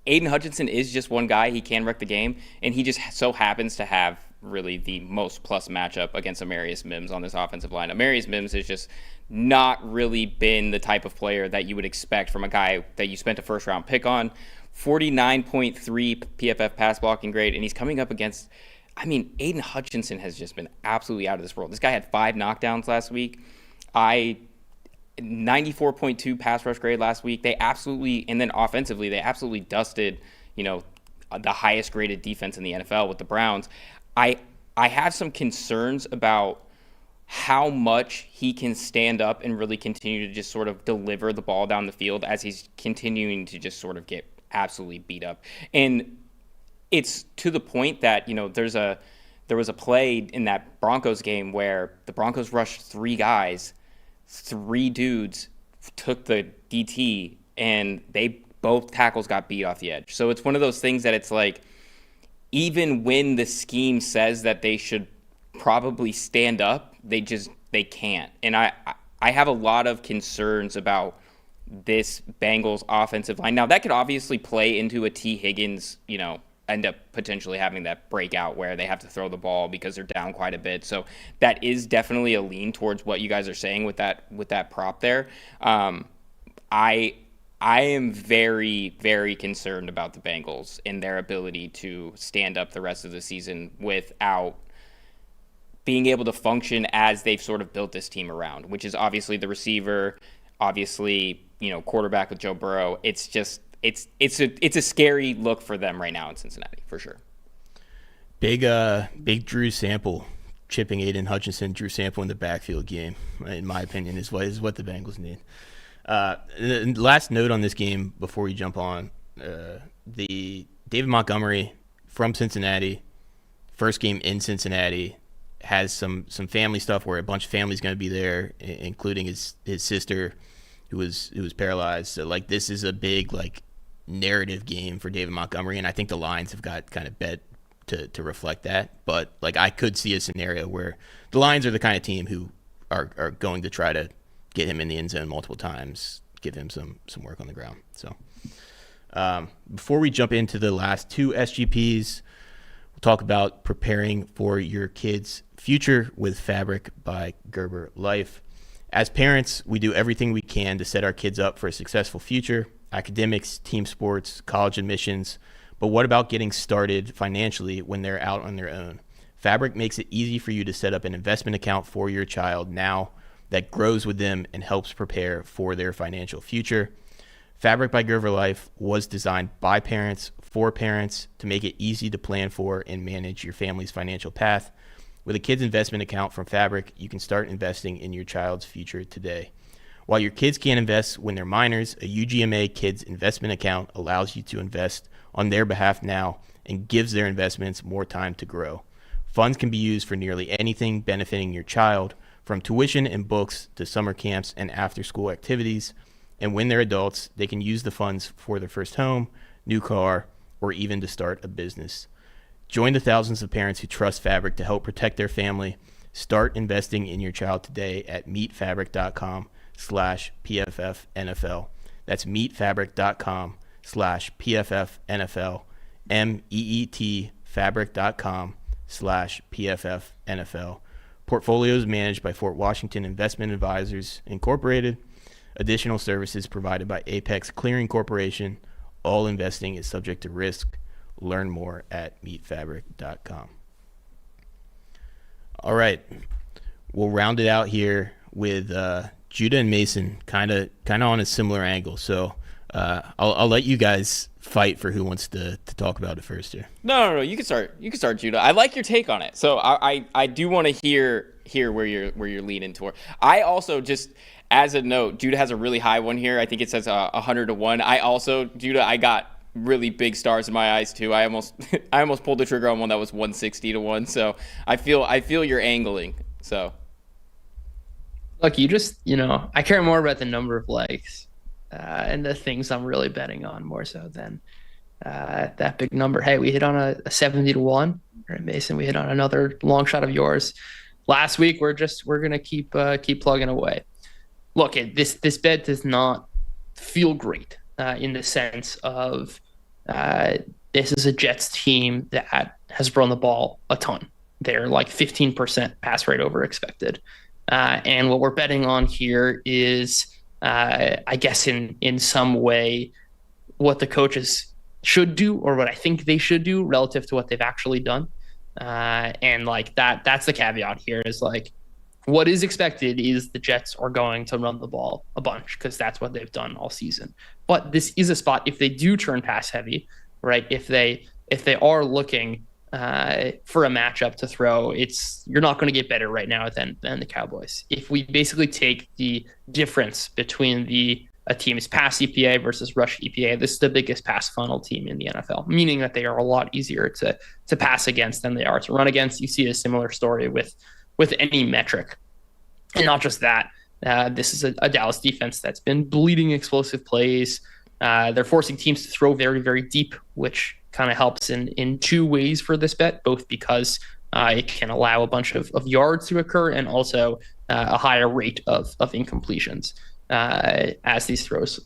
Aiden Hutchinson is just one guy. He can wreck the game, and he just so happens to have really the most plus matchup against Amarius Mims on this offensive line. Amarius Mims has just not really been the type of player that you would expect from a guy that you spent a first-round pick on. 49.3 PFF pass blocking grade, and he's coming up against, Aiden Hutchinson has just been absolutely out of this world. This guy had 5 knockdowns last week. 94.2 pass rush grade last week. And then offensively, they absolutely dusted, the highest graded defense in the NFL with the Browns. I have some concerns about how much he can stand up and really continue to just sort of deliver the ball down the field as he's continuing to just sort of get absolutely beat up. And it's to the point that, there was a play in that Broncos game where the Broncos rushed 3 guys, 3 dudes took the DT, and both tackles got beat off the edge. So it's one of those things that it's like, even when the scheme says that they should probably stand up, they can't. And I have a lot of concerns about this Bengals offensive line. Now, that could obviously play into a T. Higgins, end up potentially having that breakout where they have to throw the ball because they're down quite a bit. So that is definitely a lean towards what you guys are saying with that prop there. I am very, very concerned about the Bengals and their ability to stand up the rest of the season without being able to function as they've sort of built this team around, which is obviously the receiver, obviously, quarterback with Joe Burrow. It's just it's a scary look for them right now in Cincinnati, for sure. Big Drew Sample chipping Aiden Hutchinson, Drew Sample in the backfield game, in my opinion, is what the Bengals need. Last note on this game before we jump on, the David Montgomery from Cincinnati, first game in Cincinnati, has some family stuff where a bunch of family's going to be there, including his sister who was paralyzed. So like this is a big like narrative game for David Montgomery, and I think the Lions have got kind of bet to reflect that. But like I could see a scenario where the Lions are the kind of team who are going to try to get him in the end zone multiple times, give him some work on the ground. So before we jump into the last 2 SGPs, we'll talk about preparing for your kids' future with Fabric by Gerber Life. As parents, we do everything we can to set our kids up for a successful future, academics, team sports, college admissions. But what about getting started financially when they're out on their own? Fabric makes it easy for you to set up an investment account for your child now that grows with them and helps prepare for their financial future. Fabric by Gerber Life was designed by parents for parents to make it easy to plan for and manage your family's financial path. With a kid's investment account from Fabric, you can start investing in your child's future today. While your kids can't invest when they're minors, a UGMA Kids Investment Account allows you to invest on their behalf now and gives their investments more time to grow. Funds can be used for nearly anything benefiting your child, from tuition and books to summer camps and after-school activities. And when they're adults, they can use the funds for their first home, new car, or even to start a business. Join the thousands of parents who trust Fabric to help protect their family. Start investing in your child today at meetfabric.com/PFFNFL. That's meetfabric.com/PFFNFL. meetfabric.com/PFFNFL. Portfolios managed by Fort Washington Investment Advisors Incorporated. Additional services provided by Apex Clearing Corporation. All investing is subject to risk. Learn more at meetfabric.com. All right, we'll round it out here with Judah and Mason, kind of on a similar angle. So I'll let you guys fight for who wants to talk about it first here. No. You can start, Judah. I like your take on it. So I do want to hear where you're leaning toward. I also, just as a note, Judah has a really high one here. I think it says 100-1. Judah, I got really big stars in my eyes too. I almost pulled the trigger on one that was 160-1. So I feel you're angling. So look, I care more about the number of legs and the things I'm really betting on more so than that big number. Hey, we hit on a 70-1. Right, Mason, we hit on another long shot of yours last week. We're gonna keep plugging away. Look, this bet does not feel great in the sense of this is a Jets team that has run the ball a ton. They're like 15% pass rate over expected. And what we're betting on here is, I guess in some way, what the coaches should do, or what I think they should do relative to what they've actually done. And like that's the caveat here, is like, what is expected is the Jets are going to run the ball a bunch because that's what they've done all season. But this is a spot, if they do turn pass heavy, right? If they are looking for a matchup to throw, you're not going to get better right now than the Cowboys. If we basically take the difference between a team's pass EPA versus rush EPA, this is the biggest pass funnel team in the NFL, meaning that they are a lot easier to pass against than they are to run against. You see a similar story with any metric. And not just that, this is a Dallas defense that's been bleeding explosive plays. They're forcing teams to throw very, very deep, which kind of helps in two ways for this bet, both because it can allow a bunch of yards to occur and also a higher rate of incompletions as these throws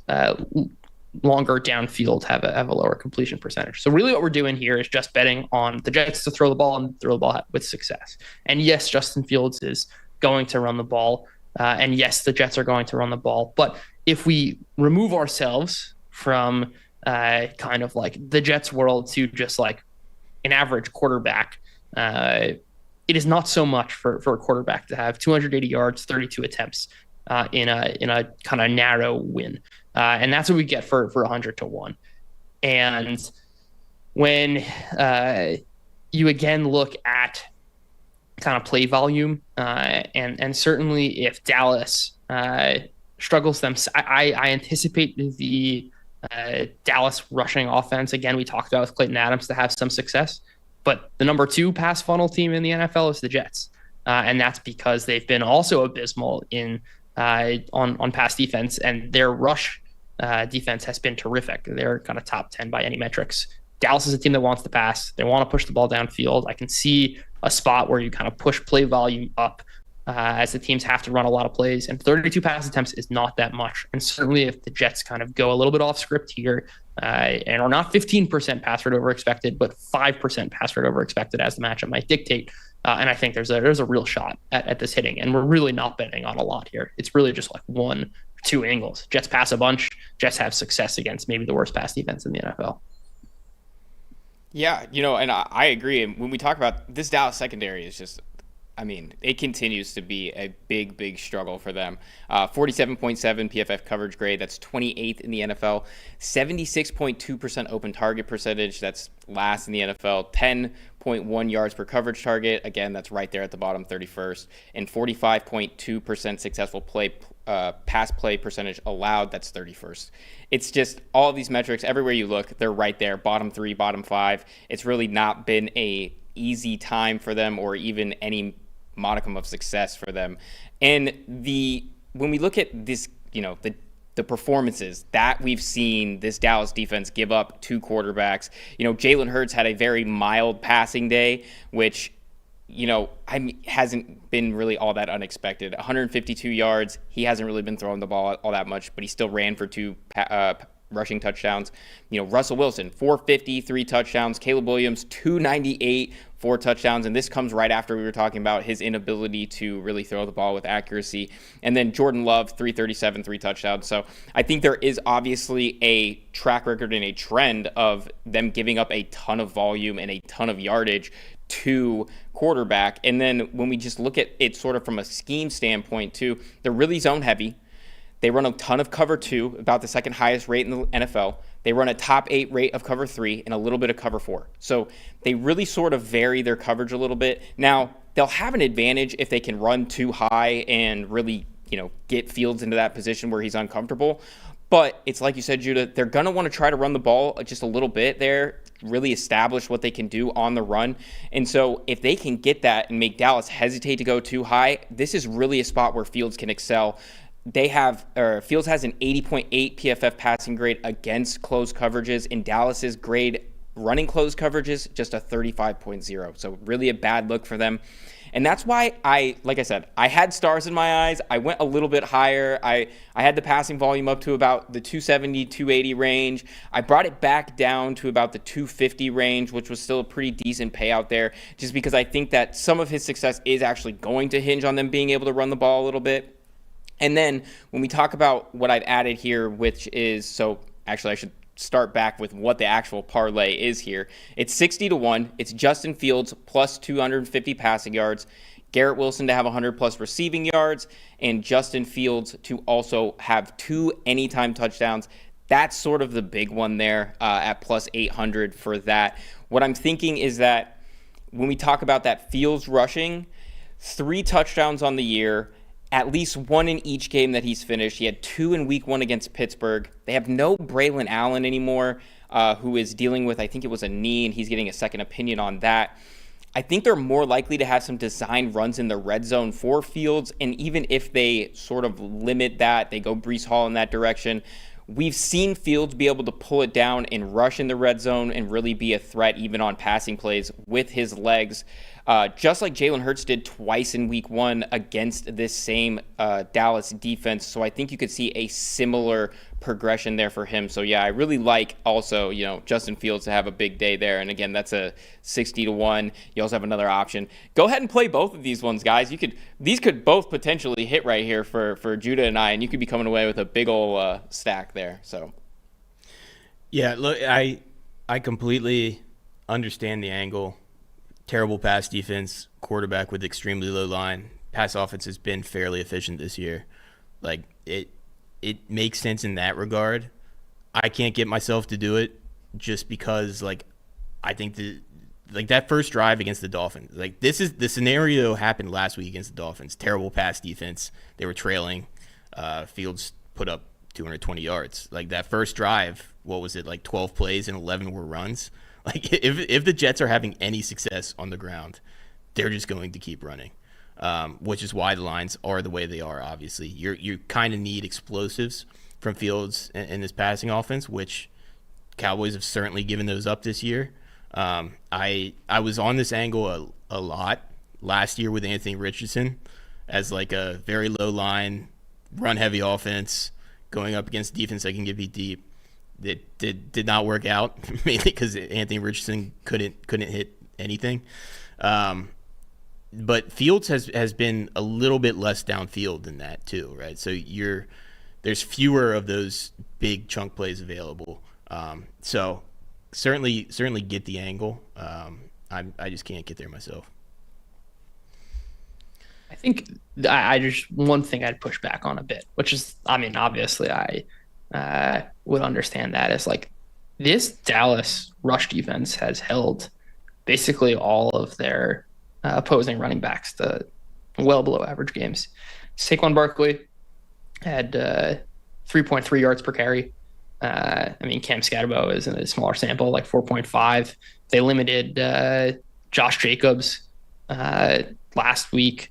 longer downfield have a lower completion percentage. So really what we're doing here is just betting on the Jets to throw the ball and throw the ball with success. And yes, Justin Fields is going to run the ball. And yes, the Jets are going to run the ball. But if we remove ourselves from kind of like the Jets world to just like an average quarterback, it is not so much for a quarterback to have 280 yards, 32 attempts in a kind of narrow win. And that's what we get for 100-1. And when you again look at kind of play volume, and certainly if Dallas struggles them, I anticipate the Dallas rushing offense, again, we talked about with Clayton Adams, to have some success. But the number 2 pass funnel team in the NFL is the Jets. And that's because they've been also abysmal on pass defense, and their rush defense has been terrific. They're kind of top 10 by any metrics. Dallas is a team that wants to pass. They want to push the ball downfield. I can see a spot where you kind of push play volume up as the teams have to run a lot of plays, and 32 pass attempts is not that much. And certainly if the Jets kind of go a little bit off script here and are not 15% pass rate over expected, but 5% pass rate over expected as the matchup might dictate, and I think there's a real shot at this hitting. And we're really not betting on a lot here. It's really just like 1 or 2 angles. Jets pass a bunch. Jets have success against maybe the worst pass defense in the NFL. Yeah, and I agree. And when we talk about this Dallas secondary, is just, it continues to be a big, big struggle for them. 47.7 PFF coverage grade. That's 28th in the NFL. 76.2% open target percentage. That's last in the NFL. 10.1 yards per coverage target. Again, that's right there at the bottom, 31st. And 45.2% successful pass play percentage allowed. That's 31st. It's just all of these metrics, everywhere you look, they're right there. Bottom 3, bottom 5. It's really not been a easy time for them, or even any modicum of success for them. And when we look at this, the performances that we've seen this Dallas defense give up to quarterbacks, Jalen Hurts had a very mild passing day, which, hasn't been really all that unexpected. 152 yards. He hasn't really been throwing the ball all that much, but he still ran for 2 rushing touchdowns. Russell Wilson, 450, 3 touchdowns. Caleb Williams, 298, 4 touchdowns. And this comes right after we were talking about his inability to really throw the ball with accuracy. And then Jordan Love, 337, 3 touchdowns. So I think there is obviously a track record and a trend of them giving up a ton of volume and a ton of yardage to quarterback. And then when we just look at it sort of from a scheme standpoint too, they're really zone heavy. They run a ton of cover 2, about the second highest rate in the NFL. They run a top 8 rate of cover 3 and a little bit of cover 4. So they really sort of vary their coverage a little bit. Now, they'll have an advantage if they can run too high and really, get Fields into that position where he's uncomfortable. But it's like you said, Judah, they're going to want to try to run the ball just a little bit there, really establish what they can do on the run. And so if they can get that and make Dallas hesitate to go too high, this is really a spot where Fields can excel. Fields has an 80.8 PFF passing grade against close coverages, and Dallas's grade running close coverages just a 35.0. So really a bad look for them. And that's why like I said, I had stars in my eyes. I went a little bit higher. I had the passing volume up to about the 270, 280 range. I brought it back down to about the 250 range, which was still a pretty decent payout there, just because I think that some of his success is actually going to hinge on them being able to run the ball a little bit. And then when we talk about what I've added here, which is, I should start back with what the actual parlay is here. It's 60-1. It's Justin Fields plus 250 passing yards, Garrett Wilson to have 100 plus receiving yards, and Justin Fields to also have 2 anytime touchdowns. That's sort of the big one there at plus 800 for that. What I'm thinking is that when we talk about that Fields rushing, 3 touchdowns on the year, at least 1 in each game that he's finished. He had 2 in week 1 against Pittsburgh. They have no Braylon Allen anymore, who is dealing with, I think it was a knee, and he's getting a second opinion on that. I think they're more likely to have some design runs in the red zone for Fields, and even if they sort of limit that, they go Breece Hall in that direction. We've seen Fields be able to pull it down and rush in the red zone and really be a threat even on passing plays with his legs, just like Jalen Hurts did twice in week 1 against this same Dallas defense. So I think you could see a similar progression there for him. So yeah, I really like also, Justin Fields to have a big day there. And again, that's a 60-1. You also have another option. Go ahead and play both of these ones, guys. These could both potentially hit right here for Judah and I, and you could be coming away with a big old stack there. So yeah, look, I completely understand the angle. Terrible pass defense, quarterback with extremely low line. Pass offense has been fairly efficient this year. Like it makes sense in that regard. I can't get myself to do it just because I think that first drive against the Dolphins, this is the scenario happened last week against the Dolphins. Terrible pass defense. They were trailing. Fields put up 220 yards. That first drive, what was it, 12 plays and 11 were runs? If the Jets are having any success on the ground, they're just going to keep running, which is why the lines are the way they are. Obviously, you kind of need explosives from Fields in this passing offense, which Cowboys have certainly given those up this year. I was on this angle a lot last year with Anthony Richardson as a very low line, run heavy offense going up against defense that can get beat deep. It did not work out, mainly because Anthony Richardson couldn't hit anything. But Fields has been a little bit less downfield than that too, right? So there's fewer of those big chunk plays available. So certainly get the angle. I just can't get there myself. I think I just one thing I'd push back on a bit, which is, obviously I would understand that as this Dallas rush defense has held basically all of their opposing running backs to well below average games. Saquon Barkley had 3.3 yards per carry. Cam Scatterbo is in a smaller sample, 4.5. They limited Josh Jacobs last week.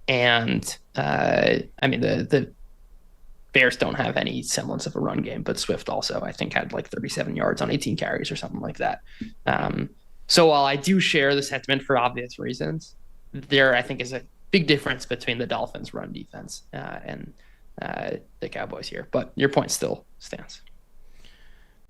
And I mean, the Bears don't have any semblance of a run game, but Swift also, I think, had like 37 yards on 18 carries or something like that. So while I do share the sentiment for obvious reasons, there, I think, is a big difference between the Dolphins' run defense and the Cowboys here. But your point still stands.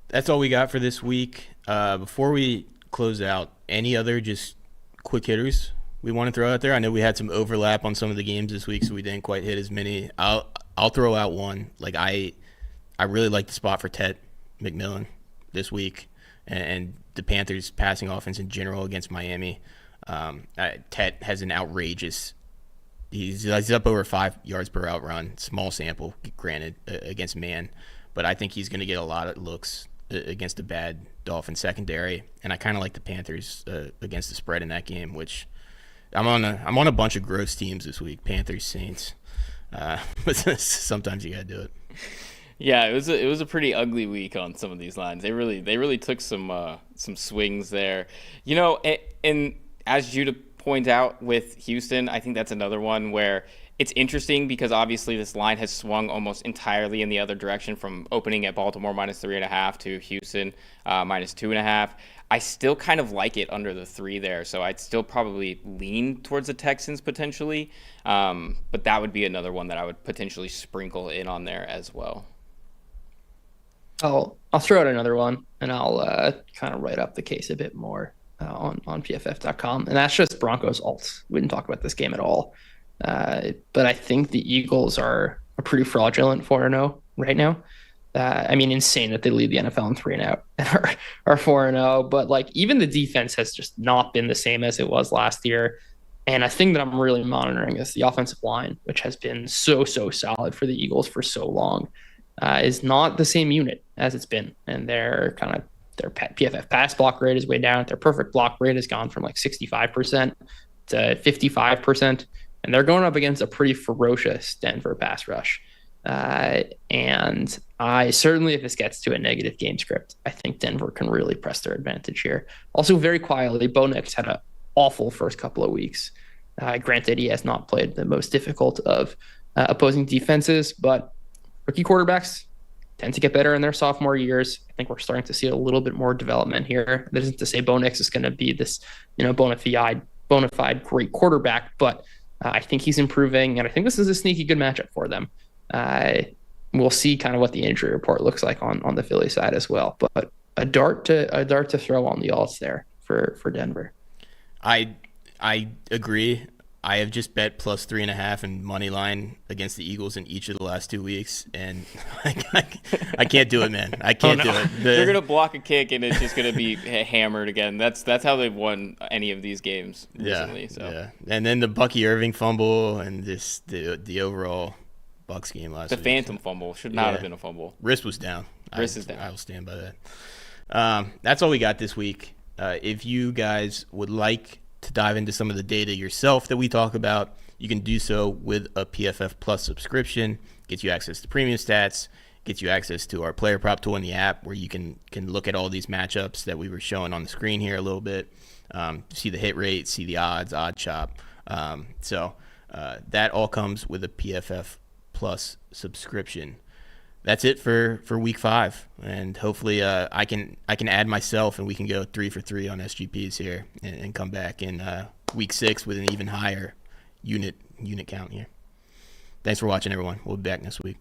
That's all we got for this week. Before we close out, any other just quick hitters we want to throw out there? I know we had some overlap on some of the games this week, so we didn't quite hit as many. I'll throw out one. Like I really like the spot for Ted McMillan this week, and the Panthers' passing offense in general against Miami. Ted has an outrageous. He's up over 5 yards per route run. Small sample, granted, against man, but I think he's going to get a lot of looks against a bad Dolphin secondary, and I kind of like the Panthers against the spread in that game. Which I'm on a bunch of gross teams this week. Panthers, Saints. But sometimes you gotta do it. Yeah, it was a pretty ugly week on some of these lines. They really took some swings there. You know, and as Judah point out with Houston, I think that's another one where it's interesting because obviously this line has swung almost entirely in the other direction from opening at Baltimore -3.5 to Houston -2.5. I still kind of like it under the 3 there, so I'd still probably lean towards the Texans potentially. But that would be another one that I would potentially sprinkle in on there as well. I'll throw out another one, and I'll kind of write up the case a bit more on PFF.com, and that's just Broncos alts. We didn't talk about this game at all, but I think the Eagles are pretty fraudulent 4-0 right now. I mean, insane that they lead the NFL in 3-and-out and are 4-0, but like even the defense has just not been the same as it was last year. And a thing that I'm really monitoring is the offensive line, which has been so solid for the Eagles for so long, is not the same unit as it's been. And their PFF pass block rate is way down. Their perfect block rate has gone from like 65% to 55%. And they're going up against a pretty ferocious Denver pass rush. And I certainly, if this gets to a negative game script, I think Denver can really press their advantage here. Also, very quietly, Bo Nix had an awful first couple of weeks. Granted, he has not played the most difficult of opposing defenses, but rookie quarterbacks tend to get better in their sophomore years. I think we're starting to see a little bit more development here. That isn't to say Bo Nix is going to be this, bona fide great quarterback, but I think he's improving, and I think this is a sneaky good matchup for them. We'll see kind of what the injury report looks like on the Philly side as well. But a dart to throw on the alts there for Denver. I agree. I have just bet plus 3.5 and money line against the Eagles in each of the last 2 weeks, and I can't do it, man. I can't do it. They're gonna block a kick, and it's just gonna be hammered again. That's how they've won any of these games recently. Yeah. And then the Bucky Irving fumble, and the overall Bucs game last week. The phantom fumble should not have been a fumble. Wrist was down. Wrist is down. I will stand by that. That's all we got this week. If you guys would like to dive into some of the data yourself that we talk about, you can do so with a PFF Plus subscription. Gets you access to premium stats, gets you access to our player prop tool in the app, where you can look at all these matchups that we were showing on the screen here a little bit, see the hit rate, see the odd shop. So that all comes with a PFF Plus subscription. That's it for week 5, and hopefully I can add myself, and we can go 3 for 3 on SGPs here, and come back in week 6 with an even higher unit count here. Thanks for watching, everyone. We'll be back next week.